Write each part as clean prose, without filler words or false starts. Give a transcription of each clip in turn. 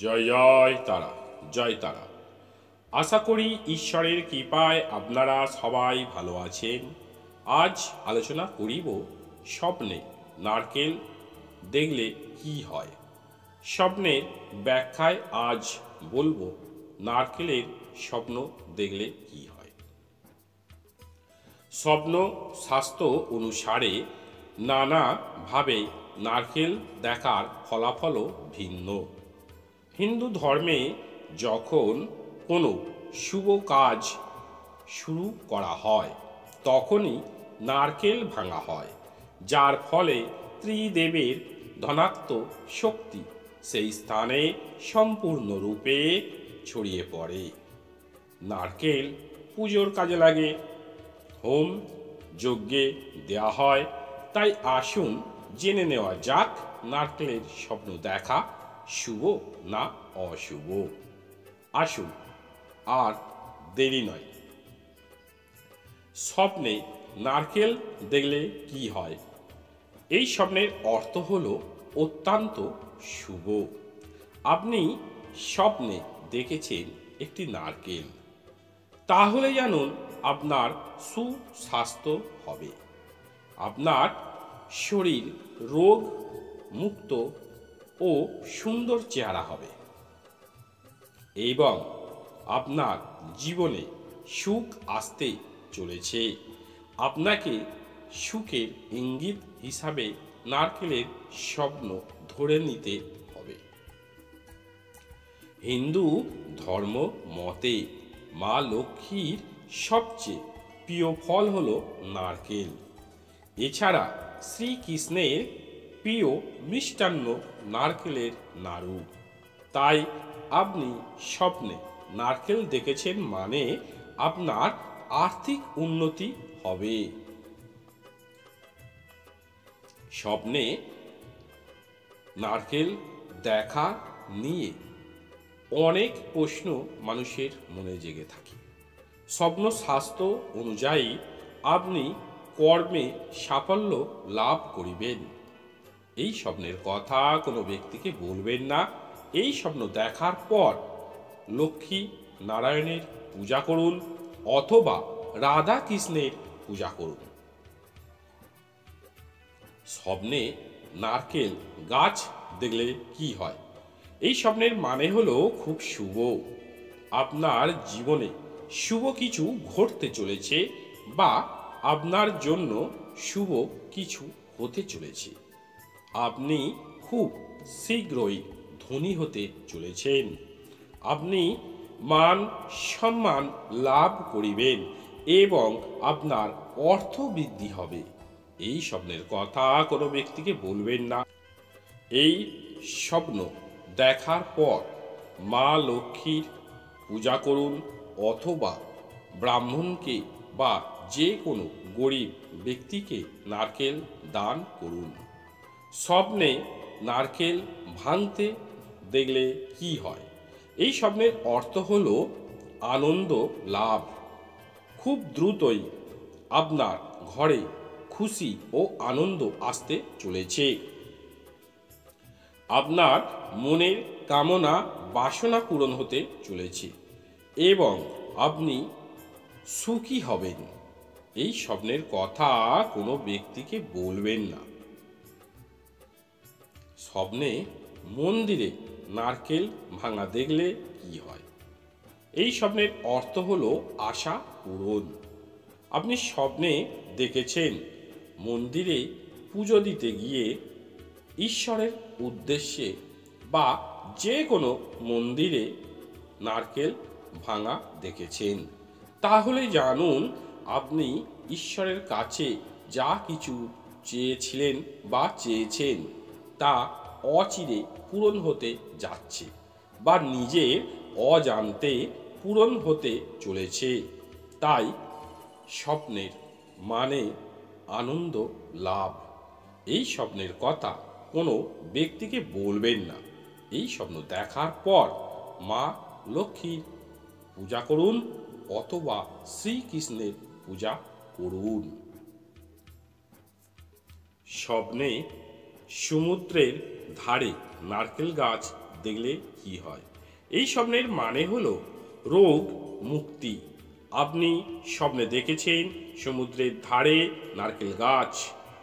জয় জয় তারা, জয় তারা। আশা করি ঈশ্বরের কৃপায় আপনারা সবাই ভালো আছেন। আজ আলোচনা করিব স্বপ্নে নারকেল দেখলে কি হয়। স্বপ্নের ব্যাখ্যায় আজ বলবো নারকেলের স্বপ্ন দেখলে কি হয়। স্বপ্ন শাস্ত্র অনুসারে নানাভাবে নারকেল দেখার ফলাফলও ভিন্ন। হিন্দু ধর্মে যখন কোনো শুভ কাজ শুরু করা হয় তখনই নারকেল ভাঙা হয়, যার ফলে ত্রিদেবের ধনাত্মক শক্তি সেই স্থানে সম্পূর্ণরূপে ছড়িয়ে পড়ে। নারকেল পুজোর কাজে লাগে, হোম যজ্ঞে দেওয়া হয়। তাই আসুন জেনে নেওয়া যাক নারকেলের স্বপ্ন দেখা শুভ না অশুভ। আসুন আর দেরি নয়। স্বপ্নে নারকেল দেখলে কি হয়। এই স্বপ্নের অর্থ হলো অত্যন্ত শুভ। আপনি স্বপ্নে দেখেছেন একটি নারকেল, তাহলে জানুন আপনার সুস্বাস্থ্য হবে, আপনার শরীর রোগ মুক্ত ও সুন্দর চেহারা হবে এবং আপনার জীবনে সুখ আসতে চলেছে। আপনাকে সুখের ইঙ্গিত হিসাবে নারকেলের স্বপ্ন ধরে নিতে হবে। হিন্দু ধর্ম মতে মা লক্ষ্মীর সবচেয়ে প্রিয় ফল হল নারকেল। এছাড়া শ্রীকৃষ্ণের প্রিয় মিষ্টান্ন নারকেলের নাড়ু। তাই আপনি স্বপ্নে নারকেল দেখেছেন মানে আপনার আর্থিক উন্নতি হবে। স্বপ্নে নারকেল দেখা নিয়ে অনেক প্রশ্ন মানুষের মনে জেগে থাকে। স্বপ্ন শাস্ত্র অনুযায়ী আপনি কর্মে সাফল্য লাভ করিবেন। এই স্বপ্নের কথা কোনো ব্যক্তিকে বলবেন না। এই স্বপ্ন দেখার পর লক্ষ্মী নারায়ণের পূজা করুন অথবা রাধা কৃষ্ণের পূজা করুন। স্বপ্নে নারকেল গাছ দেখলে কি হয়। এই স্বপ্নের মানে হলো খুব শুভ। আপনার জীবনে শুভ কিছু ঘটতে চলেছে বা আপনার জন্য শুভ কিছু হতে চলেছে। আপনি খুব শীঘ্রই ধনী হতে চলেছেন। আপনি মান সম্মান লাভ করিবেন এবং আপনার অর্থ বৃদ্ধি হবে। এই স্বপ্নের কথা কোনো ব্যক্তিকে বলবেন না। এই স্বপ্ন দেখার পর মা লক্ষ্মীর পূজা করুন অথবা ব্রাহ্মণকে বা যে কোনো গরিব ব্যক্তিকে নারকেল দান করুন। স্বপ্নে নারকেল ভাঙতে দেখলে কি হয়। এই স্বপ্নের অর্থ হল আনন্দ লাভ। খুব দ্রুতই আপনার ঘরে খুশি ও আনন্দ আসতে চলেছে। আপনার মনের কামনা বাসনা পূরণ হতে চলেছে এবং আপনি সুখী হবেন। এই স্বপ্নের কথা কোনো ব্যক্তিকে বলবেন না। স্বপ্নে মন্দিরে নারকেল ভাঙা দেখলে কি হয়। এই স্বপ্নের অর্থ হলো আশা পূরণ। আপনি স্বপ্নে দেখেছেন মন্দিরে পুজো দিতে গিয়ে ঈশ্বরের উদ্দেশ্যে বা যে কোনো মন্দিরে নারকেল ভাঙা দেখেছেন, তাহলে জানুন আপনি ঈশ্বরের কাছে যা কিছু চেয়েছিলেন বা চেয়েছেন তা অচিরে পূরণ হতে যাচ্ছে বা নিজের অজান্তে পূরণ হতে চলেছে। তাই স্বপ্নের মানে আনন্দ লাভ। এই স্বপ্নের কথা কোনো ব্যক্তিকে বলবেন না। এই স্বপ্ন দেখার পর মা লক্ষ্মীর পূজা করুন অথবা শ্রীকৃষ্ণের পূজা করুন। স্বপ্নে সমুদ্রের ধারে নারকেল গাছ দেখলে কি হয়? এই স্বপ্নের মানে হলো রোগ মুক্তি। আপনি স্বপ্নে দেখেছেন সমুদ্রের ধারে নারকেল গাছ,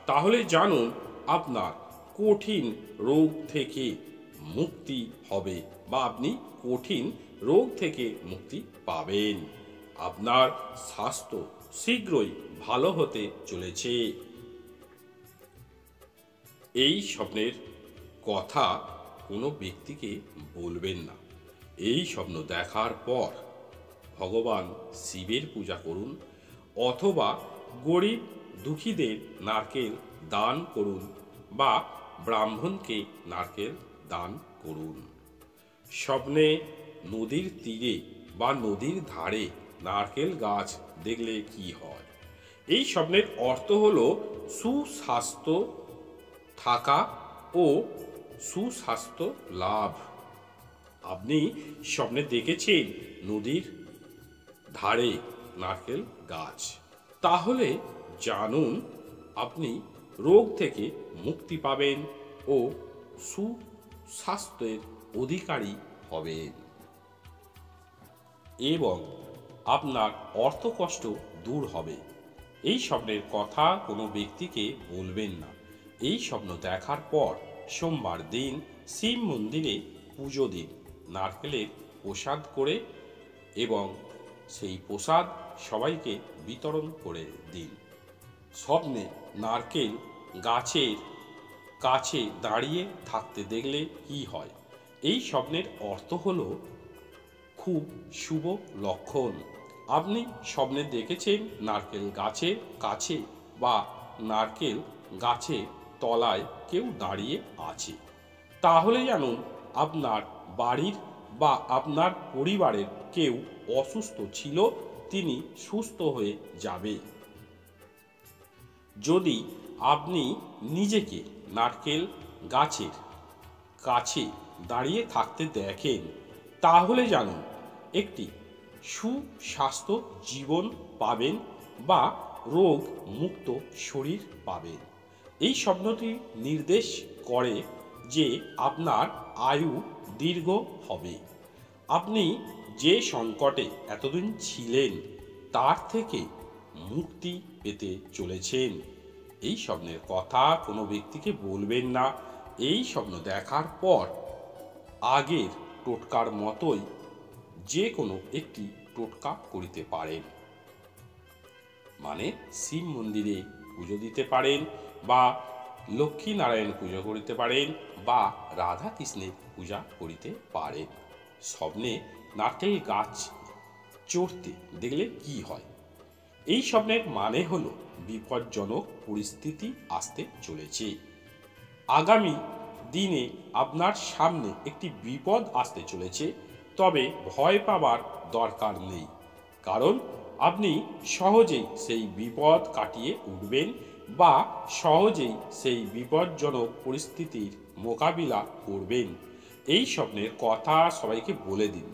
তাহলে জানুন আপনার কঠিন রোগ থেকে মুক্তি হবে বা আপনি কঠিন রোগ থেকে মুক্তি পাবেন। আপনার স্বাস্থ্য শীঘ্রই ভালো হতে চলেছে। এই স্বপ্নের কথা কোনো ব্যক্তিকে বলবেন না। এই স্বপ্ন দেখার পর ভগবান শিবের পূজা করুন অথবা গরিব দুঃখীদের নারকেল দান করুন বা ব্রাহ্মণকে নারকেল দান করুন। স্বপ্নে নদীর তীরে বা নদীর ধারে নারকেল গাছ দেখলে কি হয়? এই স্বপ্নের অর্থ হলো সুস্বাস্থ্য থাকা ও সুস্বাস্থ্য লাভ। আপনি স্বপ্নে দেখেছেন নদীর ধারে নারকেল গাছ, তাহলে জানুন আপনি রোগ থেকে মুক্তি পাবেন ও সুস্বাস্থ্যের অধিকারী হবেন এবং আপনার অর্থকষ্ট দূর হবে। এই স্বপ্নের কথা কোনো ব্যক্তিকে বলবেন না। এই স্বপ্ন দেখার পর সোমবার দিন শিব মন্দিরে পুজো দিন, নারকেলের প্রসাদ করে এবং সেই প্রসাদ সবাইকে বিতরণ করে দিন। স্বপ্নে নারকেল গাছের কাছে দাঁড়িয়ে থাকতে দেখলে কি হয়? এই স্বপ্নের অর্থ হলো খুব শুভ লক্ষণ। আপনি স্বপ্নে দেখেছেন নারকেল গাছের কাছে বা নারকেল গাছের তলায় কেউ দাঁড়িয়ে আছে, তাহলে জানুন আপনার বাড়ির বা আপনার পরিবারের কেউ অসুস্থ ছিল, তিনি সুস্থ হয়ে যাবে। যদি আপনি নিজেকে নারকেল গাছের কাছে দাঁড়িয়ে থাকতে দেখেন, তাহলে জানুন একটি সুস্বাস্থ্য জীবন পাবেন বা রোগ মুক্ত শরীর পাবেন। এই স্বপ্নটি নির্দেশ করে যে আপনার আয়ু দীর্ঘ হবে। আপনি যে সংকটে এতদিন ছিলেন তার থেকে মুক্তি পেতে চলেছেন। এই স্বপ্নের কথা কোনো ব্যক্তিকে বলবেন না। এই স্বপ্ন দেখার পর আগের টোটকার মতোই যে কোনো একটি টোটকা করিতে পারেন, মানে শিব মন্দিরে পুজো দিতে পারেন বা লক্ষ্মী নারায়ণ পুজো করিতে পারেন বা রাধা কৃষ্ণের পূজা করিতে পারেন। স্বপ্নে নারকেল গাছ চড়তে দেখলে কি হয়? এই স্বপ্নের মানে হলো বিপজ্জনক পরিস্থিতি আসতে চলেছে। আগামী দিনে আপনার সামনে একটি বিপদ আসতে চলেছে, তবে ভয় পাবার দরকার নেই, কারণ আপনি সহজেই সেই বিপদ কাটিয়ে উঠবেন বা সহজেই সেই বিপজ্জনক পরিস্থিতির মোকাবিলা করবেন। এই স্বপ্নের কথা সবাইকে বলে দিন।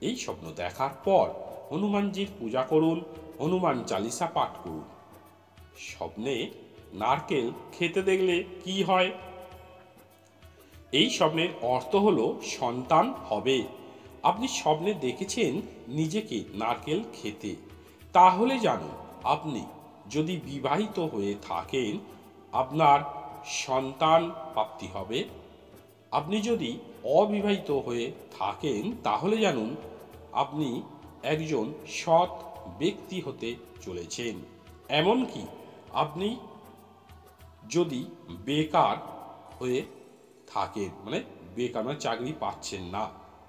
এই স্বপ্ন দেখার পর হনুমানজির পূজা করুন, হনুমান চালিসা পাঠ করুন। স্বপ্নে নারকেল খেতে দেখলে কি হয়? এই স্বপ্নের অর্থ হলো সন্তান হবে। আপনি স্বপ্নে দেখেছেন নিজেকে নারকেল খেতে, তাহলে জানুন আপনি যদি বিবাহিত হয়ে থাকেন আপনার সন্তান প্রাপ্তি হবে। আপনি যদি অবিবাহিত হয়ে থাকেন তাহলে জানুন আপনি একজন সৎ ব্যক্তি হতে চলেছেন। এমনকি আপনি যদি বেকার হয়ে থাকেন, মানে বেকার মানে চাকরি পাচ্ছেন না,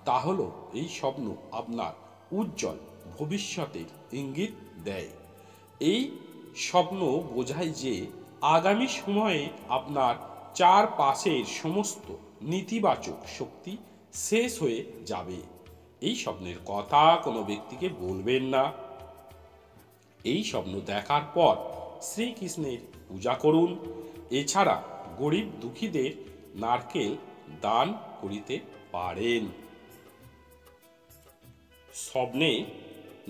তাহলেও এই স্বপ্ন আপনার উজ্জ্বল ভবিষ্যতের ইঙ্গিত দেয়। এই স্বপ্ন বোঝায় যে আগামী সময়ে আপনার চারপাশের সমস্ত নেতিবাচক শক্তি শেষ হয়ে যাবে। এই স্বপ্নের কথা কোনো ব্যক্তিকে বলবেন না। এই স্বপ্ন দেখার পর শ্রীকৃষ্ণের পূজা করুন। এছাড়া গরিব দুঃখীদের নারকেল দান করিতে পারেন। স্বপ্নে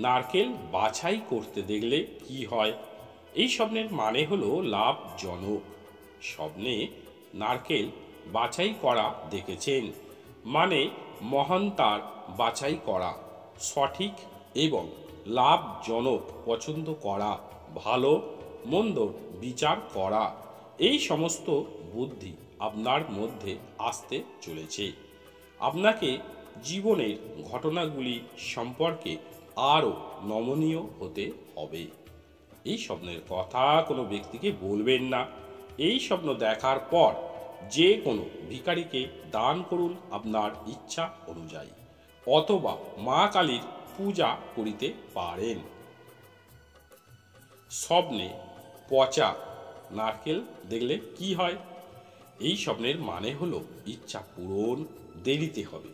নারকেল বাছাই করতে দেখলে কি হয়? এই স্বপ্নের মানে হলো লাভজনক। স্বপ্নে নারকেল বাছাই করা দেখেছেন, মানে মহান তার বাছাই করা, সঠিক এবং লাভজনক পছন্দ করা, ভালো মন্দর বিচার করা, এই সমস্ত বুদ্ধি আপনার মধ্যে আসতে চলেছে। আপনাকে জীবনের ঘটনাগুলি সম্পর্কে আরও নমনীয় হতে হবে। এই স্বপ্নের কথা কোনো ব্যক্তিকে বলবেন না। এই স্বপ্ন দেখার পর যে কোনো ভিখারিকে দান করুন আপনার ইচ্ছা অনুযায়ী, অথবা মা কালীর পূজা করিতে পারেন। স্বপ্নে পচা নারকেল দেখলে কি হয়? এই স্বপ্নের মানে হলো ইচ্ছা পূরণ দেরিতে হবে।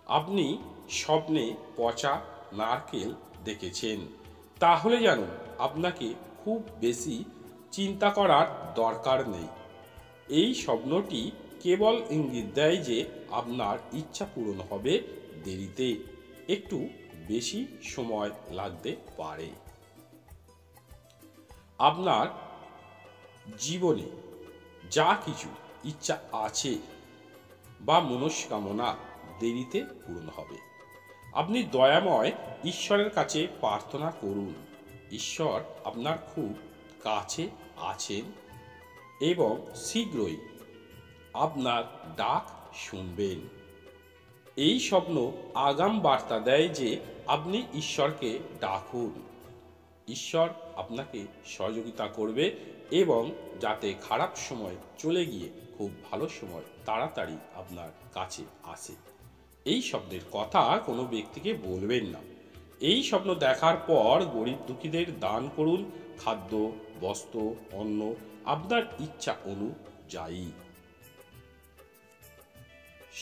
আপনি স্বপ্নে পচা নারকেল দেখেছেন, তাহলে জানুন আপনাকে খুব বেশি চিন্তা করার দরকার নেই। এই স্বপ্নটি কেবল ইঙ্গিত দেয় যে আপনার ইচ্ছা পূরণ হবে দেরিতে, একটু বেশি সময় লাগতে পারে। আপনার জীবনে যা কিছু ইচ্ছা আছে বা মনস্কামনা দেরিতে পূরণ হবে। আপনি দয়াময় ঈশ্বরের কাছে প্রার্থনা করুন। ঈশ্বর আপনার খুব কাছে আছেন এবং শীঘ্রই আপনার ডাক শুনবেন। এই স্বপ্ন আগাম বার্তা দেয় যে আপনি ঈশ্বরকে ডাকুন। ঈশ্বর আপনাকে সহযোগিতা করবে এবং যাতে খারাপ সময় চলে গিয়ে খুব ভালো সময় তাড়াতাড়ি আপনার কাছে আসে। এই স্বপ্নের কথা কোনো ব্যক্তিকে বলবেন না। এই স্বপ্ন দেখার পর গরিব দুঃখীদের দান করুন, খাদ্য, বস্ত্র, অন্ন আপনার ইচ্ছা অনুযায়ী।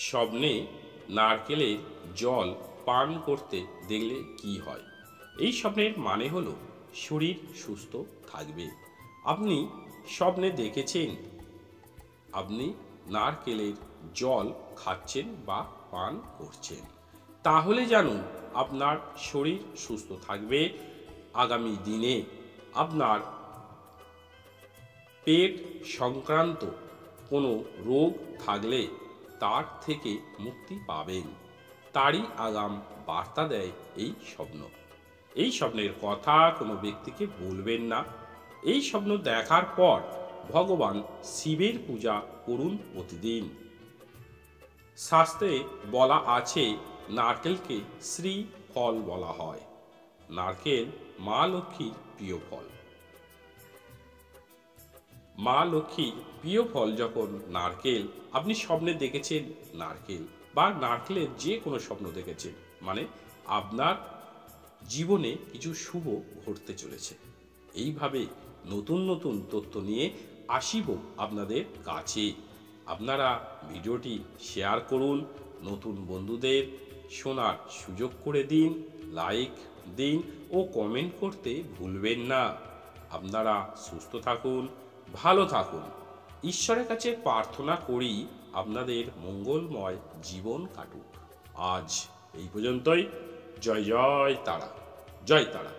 স্বপ্নে নারকেলের জল পান করতে দেখলে কি হয়? এই স্বপ্নের মানে হলো শরীর সুস্থ থাকবে। আপনি স্বপ্নে দেখেছেন আপনি নারকেলের জল খাচ্ছেন বা পান করছেন, তাহলে জানুন আপনার শরীর সুস্থ থাকবে। আগামী দিনে আপনার পেট সংক্রান্ত কোনো রোগ থাকলে তার থেকে মুক্তি পাবেন, তারই আগাম বার্তা দেয় এই স্বপ্ন। এই স্বপ্নের কথা কোনো ব্যক্তিকে বলবেন না। এই স্বপ্ন দেখার পর ভগবান শিবের পূজা করুন প্রতিদিন। শাস্ত্রে বলা আছে নারকেলকে শ্রী ফল বলা হয়। নারকেল মা লক্ষ্মীর প্রিয় ফল। মা লক্ষ্মীর প্রিয় ফল যখন নারকেল, আপনি স্বপ্নে দেখেছেন নারকেল বা নারকেলের যে কোনো স্বপ্ন দেখেছেন, মানে আপনার জীবনে কিছু শুভ ঘটতে চলেছে। এইভাবে নতুন নতুন তথ্য নিয়ে আসিব আপনাদের কাছে। আপনারা ভিডিওটি শেয়ার করুন, নতুন বন্ধুদের শোনার সুযোগ করে দিন, লাইক দিন ও কমেন্ট করতে ভুলবেন না। আপনারা সুস্থ থাকুন, ভালো থাকুন। ঈশ্বরের কাছে প্রার্থনা করি আপনাদের মঙ্গলময় জীবন কাটুক। আজ এই পর্যন্তই। জয় জয় তারা, জয় তারা।